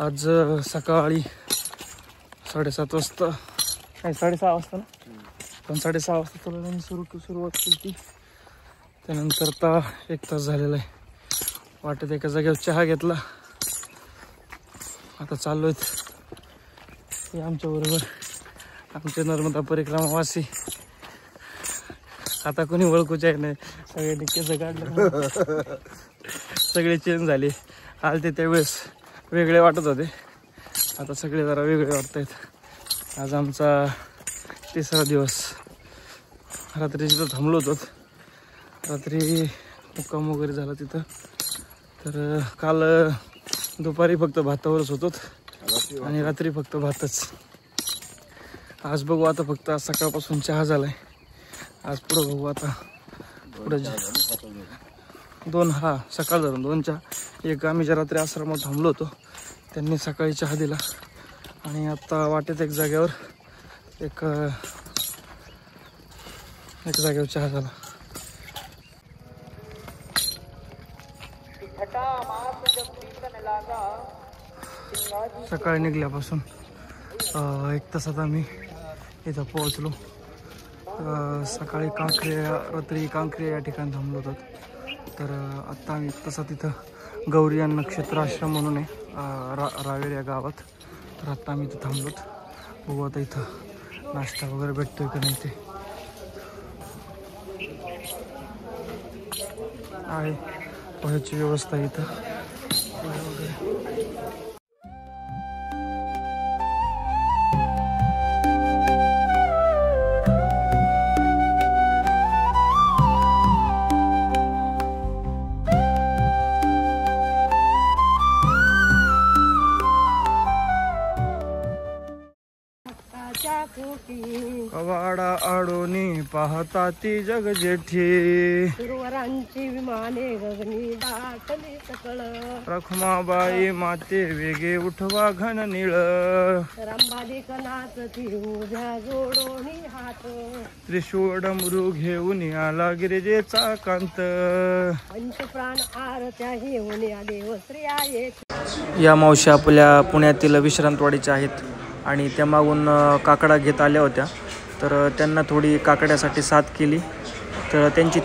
आज सकाळी 7:30 वाजता, नाही 6:30 वाजता ना, पण 6:30 वाजता तोडण्याने सुरुवात केली. त्यानंतर आता 1 तास झालेला आहे. वाटेत एका जागेवर चहा घेतला. आता चाललोय. हे आमच्याबरोबर आमचे नर्मदा परिक्रमावासी. आता कोणी ओळखूचे नाही, सगळे केस काढले, सगळे चेंज झाले. आलते त्यावेळेस वेगळे वाटत होते, आता सगळे जरा वेगळे वाटत आहेत. आज आमचा 3रा दिवस. रात्री तिथं थांबलो होतो. रात्री मुक्काम वगैरे झाला तिथं. तर काल दुपारी फक्त भातावरच होतो आणि रात्री फक्त भातच. आज बघू आता, फक्त आज सकाळपासून चहा झालाय. आज पुढं बघू आता. पुढं सकाळ धरून 2 चहा. एक आम्ही ज्या रात्री आश्रमात थांबलो होतो त्यांनी सकाळी चहा दिला. आणि आता वाटेत एक जागेवर चहा झाला. सकाळी निघल्यापासून 1 तासात आम्ही इथं पोहोचलो. सकाळी रात्री कांक्रिया या ठिकाणी थांबलो होतो. तर आत्ता आम्ही 1 तासात इथं गौरी अन्न क्षेत्र आश्रम म्हणून आहे रावेर या गावात. तर आत्ता आम्ही इथं थांबलोत. बघू आता इथं नाश्ता वगैरे भेटतोय का नाही ते आहे. पोह्याची व्यवस्था इथं कवाडा आडोनी पाहता ती जग जेठी. सुरवरांची विमाने गगनी दाटली सकळ. रखमाबाई माते वेगे उठवा घन निळ. रंबादिक नाचती उभ्या जोडोनी हात. त्रिशूळ डमरू घेऊन आला गिरिजेचा कांत. पंचप्राण आरत्या घेऊन या देवश्रिया येत. या मावशी आपल्या पुण्यातील विश्रांतवाडीच्या आहेत आणि त्या मागून काकडा घेत आल्या होत्या. तर त्यांना थोडी काकड्यासाठी साथ केली. तर त्यांची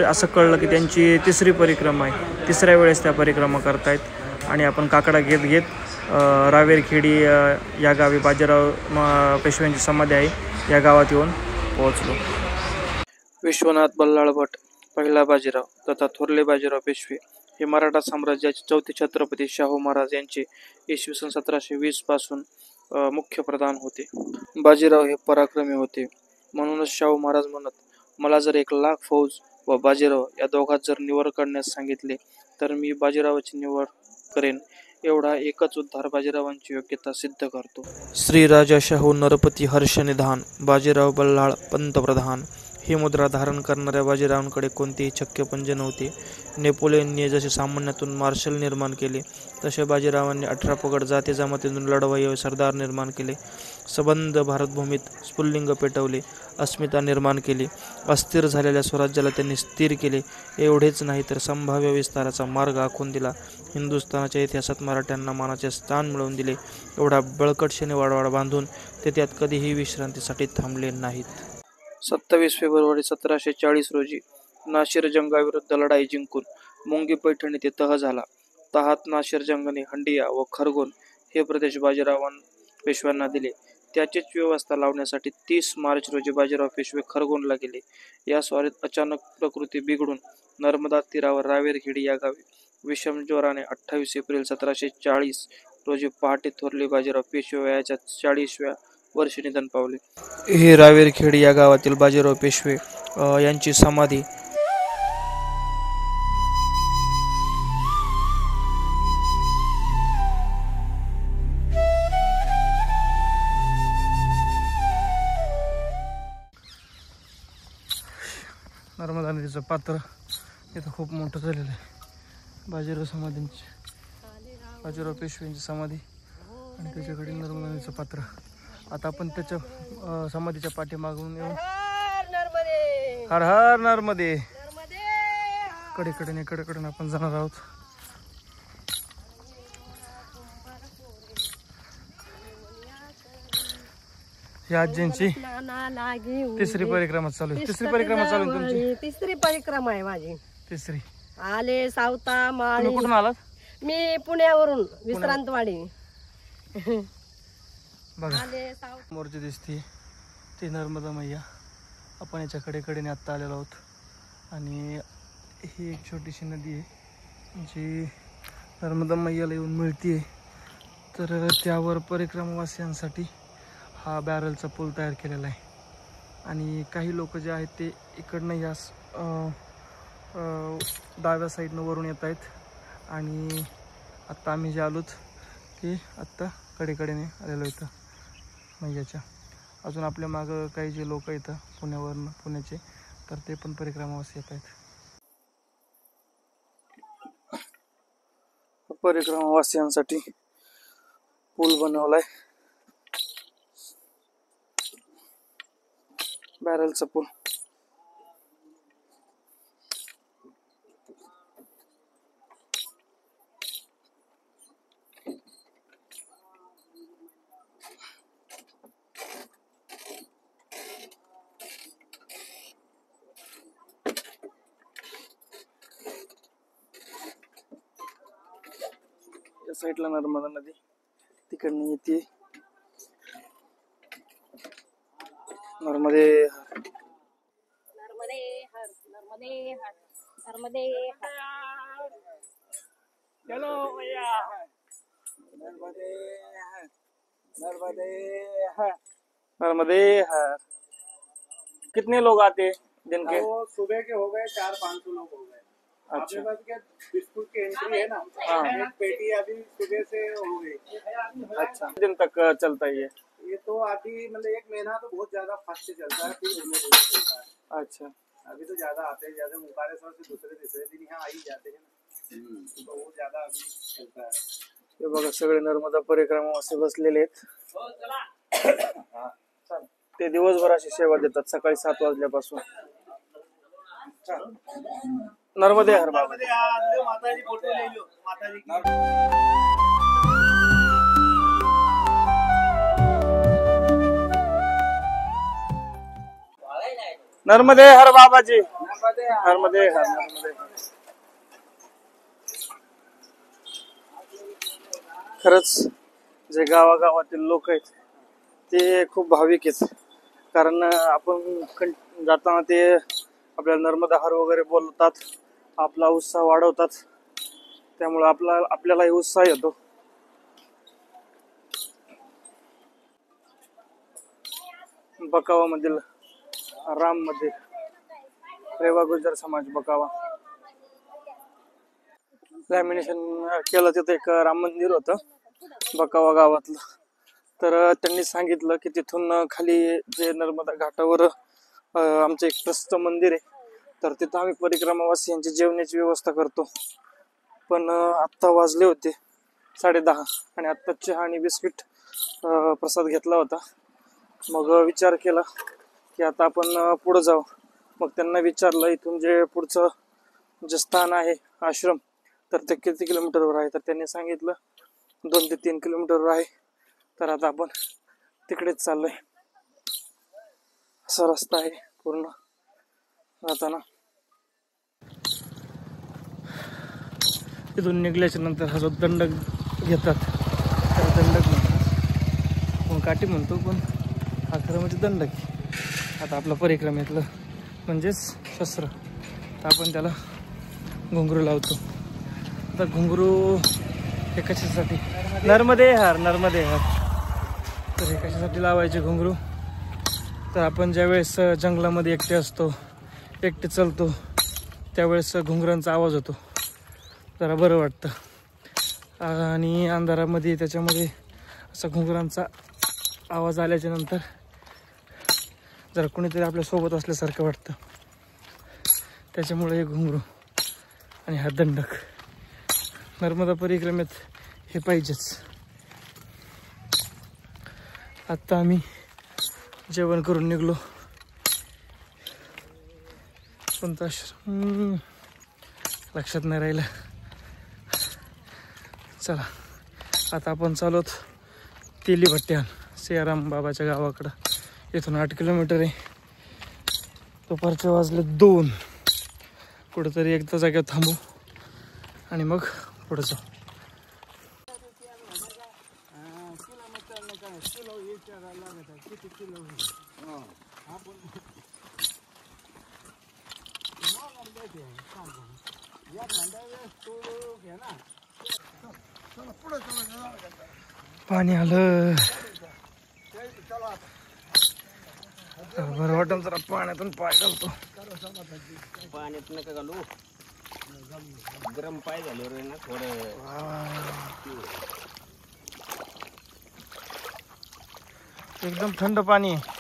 असं कळलं की त्यांची 3री परिक्रमा आहे. 3ऱ्या वेळेस त्या परिक्रमा करतायत. आणि आपण काकडा घेत रावेरखेडी या गावी बाजीराव पेशव्यांची समाधी आहे या गावात येऊन पोहोचलो. विश्वनाथ बल्लाळ भट, पहिला बाजीराव तथा थोरले बाजीराव पेशवे हे मराठा साम्राज्याचे 4थे छत्रपती शाहू महाराज यांचे इसवी सन 1720 पासून मुख्य प्रधान होते. बाजीराव हे पराक्रमी होते. म्हणूनच शाहू महाराज म्हणत, मला जर 1,00,000 फौज व बाजीराव या दोघात जर निवड करण्यास सांगितले तर मी बाजीरावाची निवड करेन. एवढा एकच उद्धार बाजीरावांची योग्यता सिद्ध करतो. श्री राजा शाहू नरपती हर्षनिधान बाजीराव बल्लाळ पंतप्रधान. ही मुद्रा धारण करणाऱ्या बाजीरावांकडे कोणतेही छक्केपंजे नव्हते. नेपोलियनने जसे सामान्यातून मार्शल निर्माण केले तसे बाजीरावांनी 18 पगड जाती जमातीतून लढवय्ये सरदार निर्माण केले. सबंध भारतभूमीत स्फुल्लिंग पेटवले, अस्मिता निर्माण केली. अस्थिर झालेल्या स्वराज्याला त्यांनी स्थिर केले. एवढेच नाही तर संभाव्य विस्ताराचा मार्ग आखून दिला. हिंदुस्थानाच्या इतिहासात मराठ्यांना मानाचे स्थान मिळवून दिले. एवढा बळकट शनिवारवाडा बांधून ते त्यात कधीही विश्रांतीसाठी थांबले नाहीत. 27 फेब्रुवारी 1740 रोजी नाशिर जंगाविरुद्ध लढाई जिंकून मुंगी पैठण येथे तह झाला. तहात नाशिर जंगने हंडिया व खरगोन हे प्रदेश बाजीराव पेशव्यांना दिले. त्याचीच व्यवस्था लावण्यासाठी 30 मार्च रोजी बाजीराव पेशवे खरगोनला गेले. या स्वारीत अचानक प्रकृती बिघडून नर्मदा तीरावर रावेरखेडी या गावी विषम ज्वराने 28 एप्रिल 1740 रोजी पहाटे थोरले बाजीराव पेशवे वयाच्या 40व्या वर्षी निधन पावले. हे रावेरखेडी या गावातील बाजीराव पेशवे यांची समाधी नर्मदा नदीचं पात्र इथं खूप मोठं झालेलं आहे. बाजीराव समाधींची, बाजीराव पेशव्यांची समाधी आणि त्याच्याकडे नर्मदा नदीचं पात्र. आता आपण त्याच्या समाधीच्या पाठीमागून येऊन हर हर नर्मदे कडेकडे आपण जाणार आहोत. या आजींची नानाला घेऊन तिसरी परिक्रमा चालू आहे. तिसरी परिक्रमा चालू आहे तुमची? तिसरी परिक्रमा आहे माझी. तिसरी. आले सावता तुम्ही माळी. कुठून आलात? मी पुण्यावरून विश्रांतवाडी. बघा आले सावता. समोरची दिसते ती नर्मदा मैया. आपण याच्या कडेने आत्ता आलेलो आहोत आणि ही एक छोटीशी नदी आहे जी नर्मदा मैयाला येऊन मिळते. तर त्यावर परिक्रमावासियांसाठी हा बॅरलचा पूल तयार केलेला आहे आणि काही लोक जे आहेत ते इकडनं या डाव्या साईडनं वरून येत आहेत आणि आत्ता आम्ही जे आलोत की आत्ता कडेने आलेलो इथं मैयाच्या. अजून आपल्या मागं काही जे लोक येतं पुण्याचे तर ते पण परिक्रमावासी येत आहेत. परिक्रमावासियांसाठी पूल बनवलाय, बॅरलचा पूल. या साईडला नर्मदा नदी तिकडनं येते. नर्मदे चलो भैया, नर्मदे हर. कितने लोग आते दिन के? वो सुबह के हो गए 400-500 लोग हो गए. अच्छा. आपके पास क्या बिस्कुट की एंट्री है ना? हाँ. एक पेटी अभी सुबह से हो गई. अच्छा. दिन तक चलता ही है ये तो अभी मतलब 1 महीना तो बहुत ज्यादा फास्ट से चलता है, फिर धीमे धीमे चलता है. अच्छा. अभी तो ज्यादा आते हैं, जैसे मुकारेश्वर से दूसरे तीसरे दिन यहाँ आ ही जाते हैं ना, तो वो ज्यादा अभी चलता है. हे बघा सगळे नर्मदा परिक्रमावासी बसलेले आहेत. ते दिवसभर अशी सेवा देतात सकाळी 7 वाजल्यापासून. नर्मदे हर बाबा. माताजी फोटो ले लो, माताजी की. नर्मदे हर बाबाजी. नर्मदे हर. नर्मदे. खरंच जे गावागावातील लोक आहेत ते खूप भाविक आहेत, कारण आपण जाताना ते आपल्याला नर्मदा हर वगैरे बोलतात, आपला उत्साह वाढवतात, त्यामुळे आपल्यालाही उत्साह येतो. बकावामधील राम मध्ये रेवा गुजर समाज बकावा लॅमिनेशन केलं. तिथं एक राम मंदिर होतं बकावा गावातलं. तर त्यांनी सांगितलं की तिथून खाली जे नर्मदा घाटावर आमचं एक प्रसिद्ध मंदिर आहे, तर तिथं आम्ही परिक्रमावासियांची जेवणाची व्यवस्था करतो. पण आत्ता वाजले होते 10:30 आणि आत्ता चहा आणि बिस्किट प्रसाद घेतला होता. मग विचार केला की आता आपण पुढे जाऊ. मग त्यांना विचारलं इथून जे पुढचं जे स्थान आहे आश्रम तर ते किती किलोमीटरवर आहे, तर त्यांनी सांगितलं 2 ते 3 किलोमीटरवर आहे. तर आता आपण तिकडेच चाललोय. असा रस्ता आहे पूर्ण जाताना. तिथून निघल्याच्या नंतर हा जो दंडक घेतात त्याला दंडक म्हणतात, कोण काठी म्हणतो, पण हा खरं म्हणजे दंडक. आता आपलं परिक्रमेतलं म्हणजेच शस्त्र, तर आपण त्याला घुंगरू लावतो. आता घुंगरू हे कशासाठी? नर्मदे हर. नर्मदे हर. तर हे कशासाठी लावायचे घुंगरू? तर आपण ज्यावेळेस जंगलामध्ये एकटे असतो, एकटे चालतो, त्यावेळेस घुंगरांचा आवाज होतो, जरा बरं वाटतं. आणि अंधारामध्ये त्याच्यामध्ये असा घुंगरांचा आवाज आल्याच्या नंतर जरा कोणीतरी आपल्या सोबत असल्यासारखं वाटतं. त्याच्यामुळे हे घुंगरू आणि हा दंडक नर्मदा परिक्रमेत हे पाहिजेच. आत्ता आम्ही जेवण करून निघलो. कोणता आश्रम लक्षात नाही राहिलं. चला आता आपण चालवत तेली भट्ट्यान सियाराम बाबाच्या गावाकडं. इथून 8 किलोमीटर आहे. दुपारचे वाजले 2. कुठंतरी एकदा जागेवर थांबू आणि मग पुढे जाऊ. पाणी आलं. बरं वाटतं जरा पाण्यातून पाय घालतो. पाण्यात नका घालू, गरम पाय झाले रे ना थोडं. एकदम थंड पाणी आहे.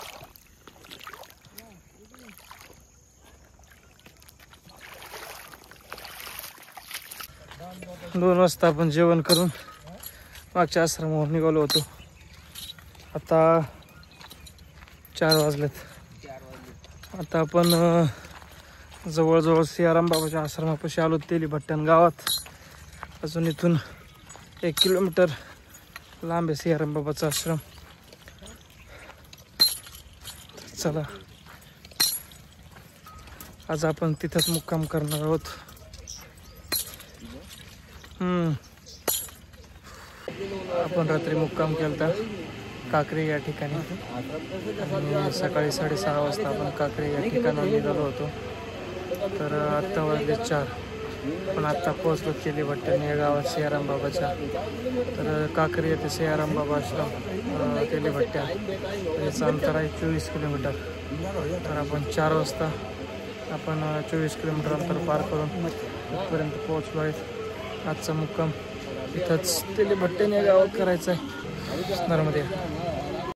दोन वाजता आपण जेवण करून मागच्या आश्रमावर निघालो होतो. आता 4 वाजलेत. आता आपण जवळजवळ सियाराम बाबाच्या आश्रमापाशी आलो. तेली भट्टण गावात. अजून इथून 1 किलोमीटर लांब आहे सियाराम बाबाचा आश्रम. चला आज आपण तिथंच मुक्काम करणार आहोत. आपण रात्री मुक्काम केलता काकरी या ठिकाणी आणि सकाळी 6:30 वाजता आपण काकरी या ठिकाणावर निघालो होतो. तर आत्ता वाजले 4. पण आत्ता पोहोचलो केली भट्टण या गावात सियाराम बाबाच्या. तर काकरी येथे सियाराम बाबा आश्रम केली भट्ट्या याचं अंतर आहे 24 किलोमीटर. तर आपण 4 वाजता आपण 24 किलोमीटर अंतर पार करून इथपर्यंत पोहोचलो आहेत. आजचा मुक्काम इथंच तेली भट्टण या गावात करायचा आहे. नर्मदे.